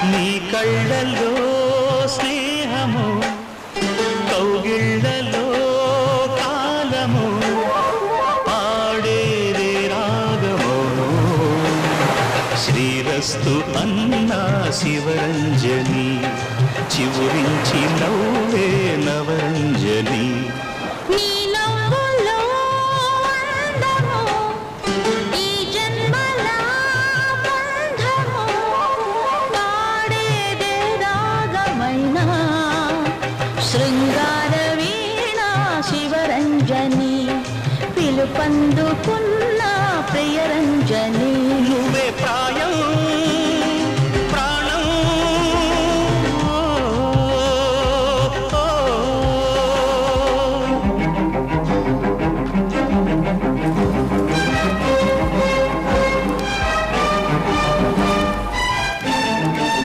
నీ కళ్ళల్లో స్నేహము, కౌగిళ్ళలో కాలము, పాడేదే రాగము. శ్రీరస్తు అన్నా శివరంజని, చివురించి నవ్వే నవరంజని. శృంగార వీణా శివరంజని పిలుపందుకున్న